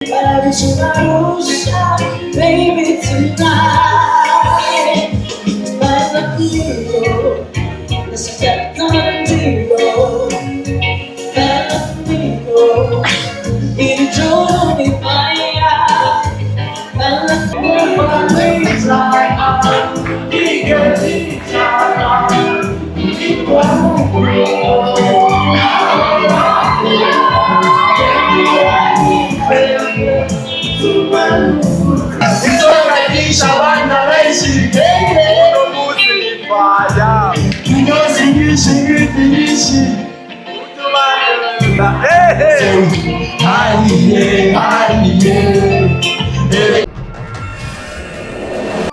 Baby, tonight, like a hero, let's get contigo, contigo, y yo me vaya,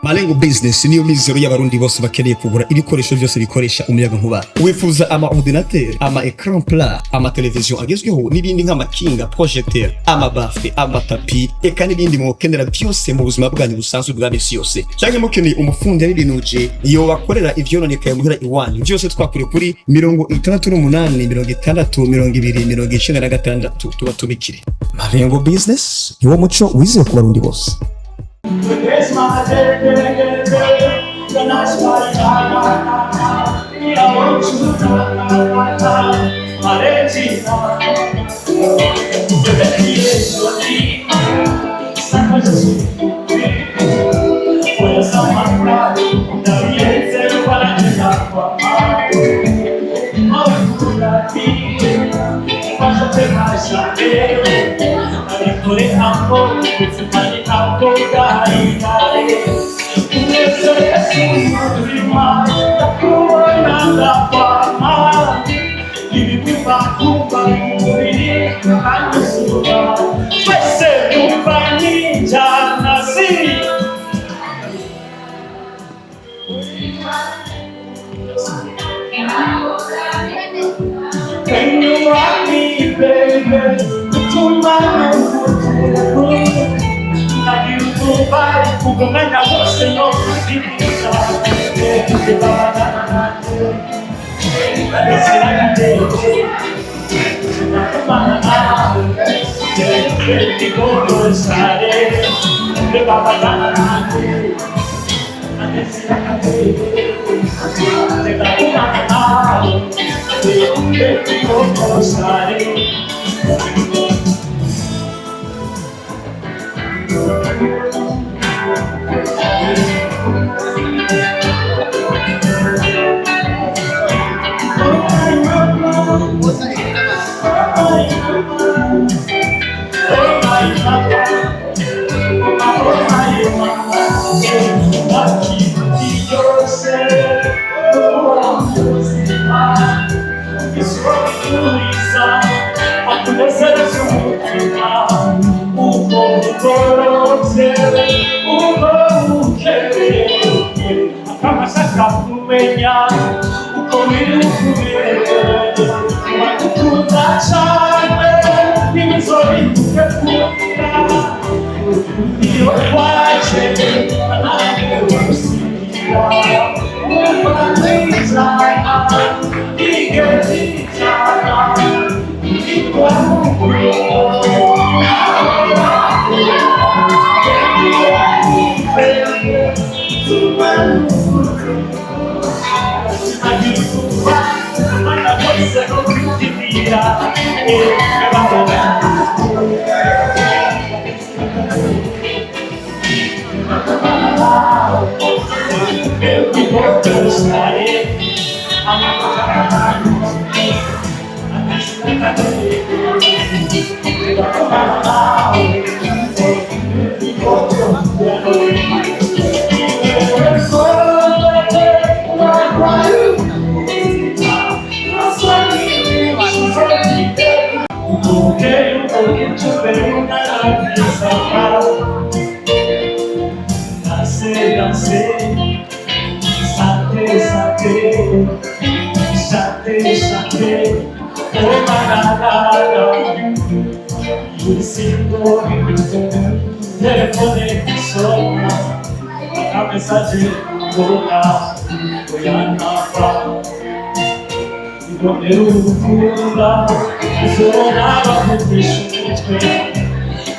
Malengo Business niyo mizero y'abarundi bose bakeneye kugura ibikoresho byose bikoresha umuyaga nkuba. Wifuza ama ordinateur, ama écran plat, ama television agezweho n'ibindi nk'amakinga, projecteur, ama bafle, ama tapi, eka n'ibindi mukenera byose mu buzima bwanyu busanzwe bwa misi yose. Cyangwa mukeneye umufundi y'ibinuje iyo bakorera ivyononekaye muhira iwanyu. Byose twakure kuri 68 tubatumikire. Malengo Business niwo muco wize ku barundi bose. Can you rock me, baby? Between my hands, now you go by. Who can make a horse and no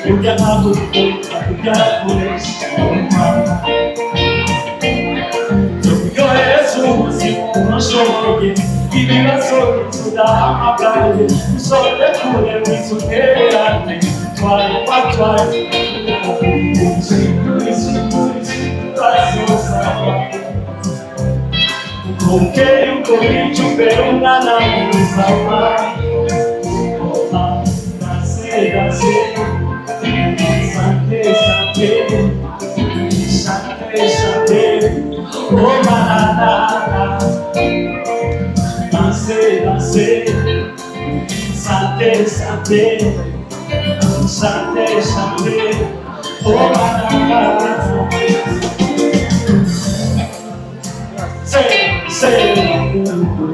burya ntabwo bikunda kubyakoresha umwana turyohereza ubuzima unashoboye ibibazo tudahamagaye ushobore kureba izo ntererane twari twatwaye ukeye uko bica umbere umwana muzima Sante, sante, sante, sante, oh manana, danse, danse, sante, sante, sante, sante, oh manana, say, say.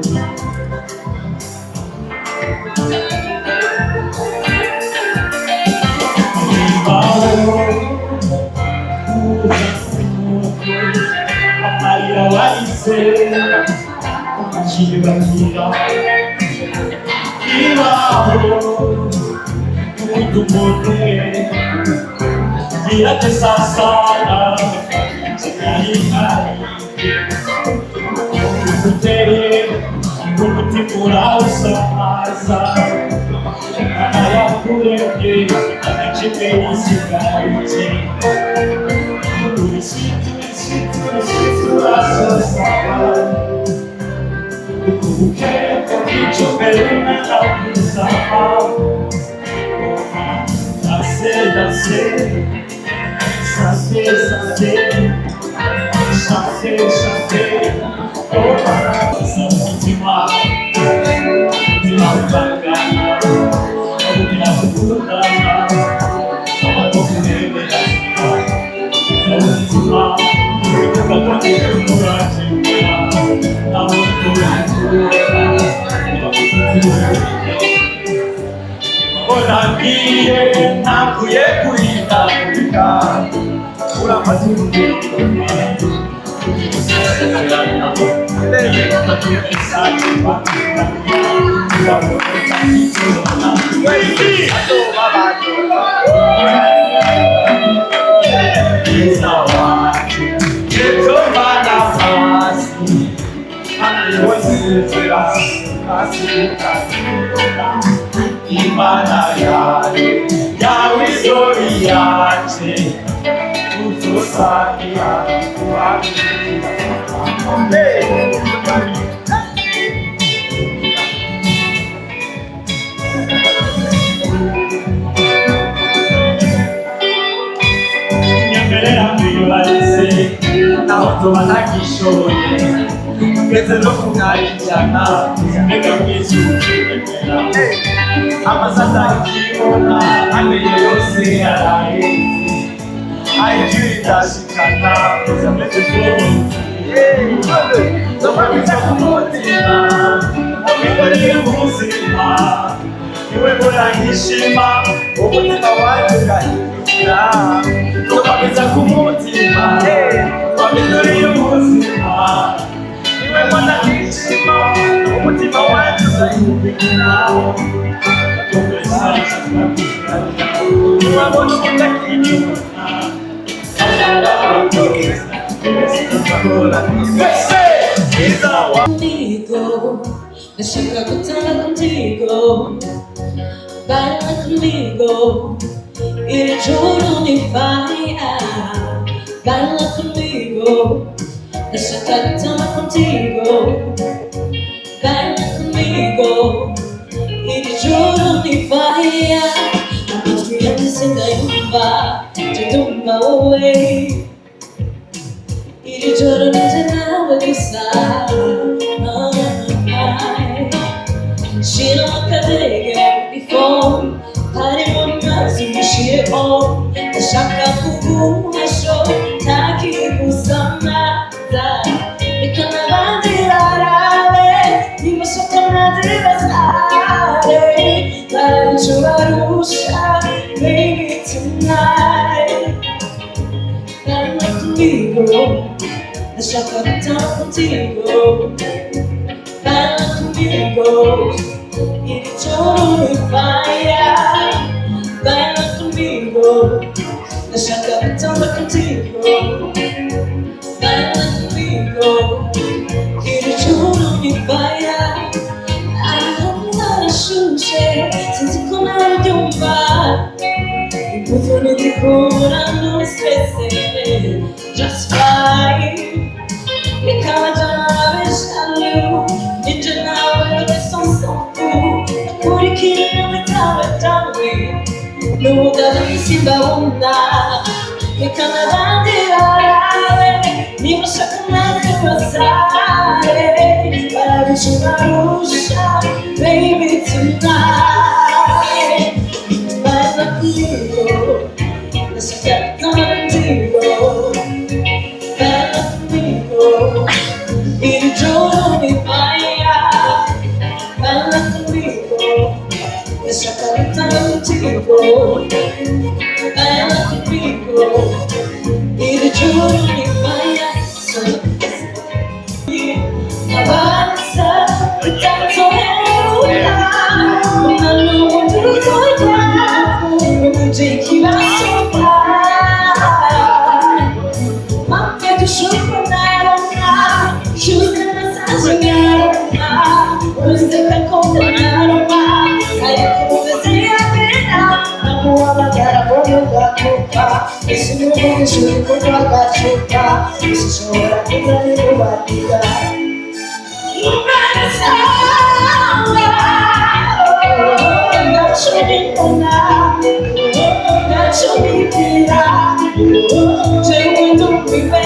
Deixa cantando contigo, baila comigo e juro me faria. Baila comigo, deixa cantando contigo, baila comigo e juro me faria. I'm just in the bar, to do my way. E juro não te nada de She don't care before Party one night you shit on The shaka kuku hasho Taki kusamata Ikana bandirare Nima shokana divasare La chuvarusha Baby tonight Baila conmigo Deixa cantar contigo Baila comigo E juro me faia Baila comigo ndashaka gutanga contigo baila conmigo iri joro ni fire ahantu harashushe sinzi ko nabyumva imbuto ntigikura ntusese just fly Because I wish I knew Did you know it was so cool Could you keep it without a darling No, that is in the onda Because I did alright You must have come out to my side But I wish you were baby, tonight But not you Let's get on you Il giorno di fire Bella conmigo Lascia cantare contigo Bella conmigo Il giorno di fire Sono avanza Tanto è una Ma non tutto è qua Non c'è chi va sopra Ma che tu sciopero Choosing the Sasha Who's the Kakona I could say I've been out I'm all I got a brother got to pop It's a new one, it's a new one, I got to pop This is all I think I know about you You better stop Not your people now Not your people now Don't be bad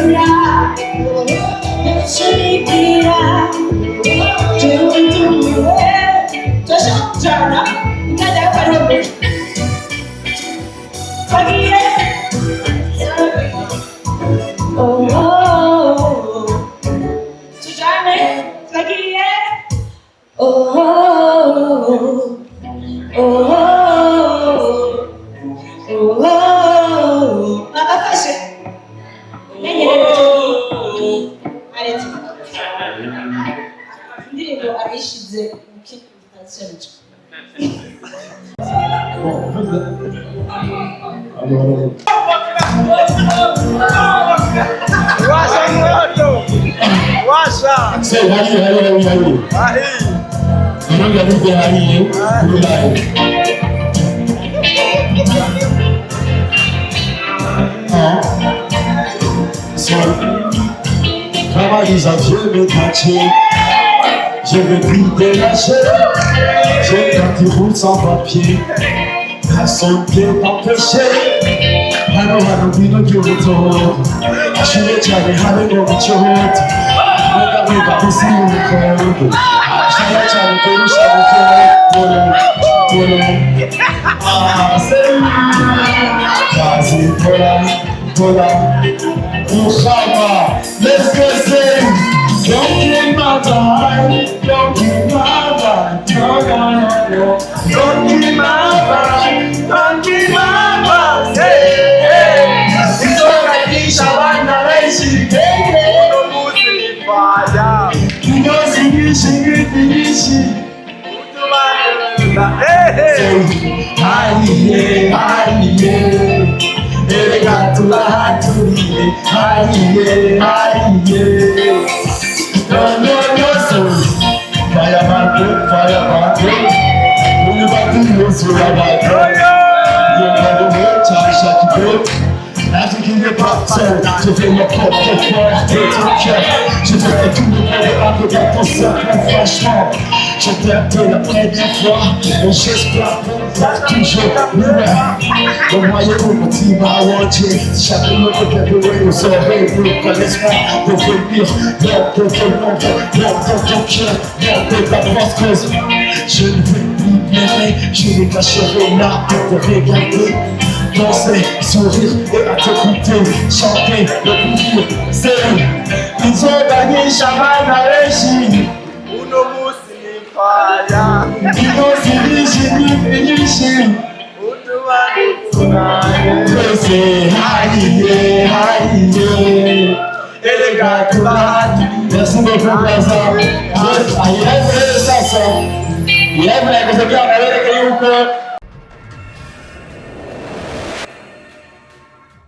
Say, camarades à Dieu me cacher, je veux plus délacher, j'ai quand il roule sans papier, à son pied empêché, hano bino gy'ubuto, ashuye cyane habe ngo bicote, mwega busi y'ubukondo, ashaya cyane kurusha ubukondo, kazi tola, Ushama, let's go sing. Don't kill my vibe, don't kill my vibe, don't kill my vibe, don't kill my vibe. Hey, hey, it's alright, it's alright, now let's see. Hey, hey, you know, sing it, hey, hey, Elegatura haturiye, haiye, no, fireman, unibatu yosura batu, yengadu chasha kibo, najikinye pato, je fais mon propre effort, de ton cœur, je te fais tout le monde à côté de ton cercle, franchement, je t'ai appelé la première fois, et j'espère pour toujours, au moyen où mon team a watché, chaque mot que tu peux nous sauver, nous connaissons, pour venir, l'ordre de ton nom, l'ordre de ton cœur, l'ordre de ta cause. Je ne veux plus pleurer, je ne cacherai là pour te regarder, danser, sourire et à t'écouter, chanter, le courir, c'est ils ont gagné, Chaman a réussi. Merci beaucoup, Iyi live nakoze kugira ngo abereke yuko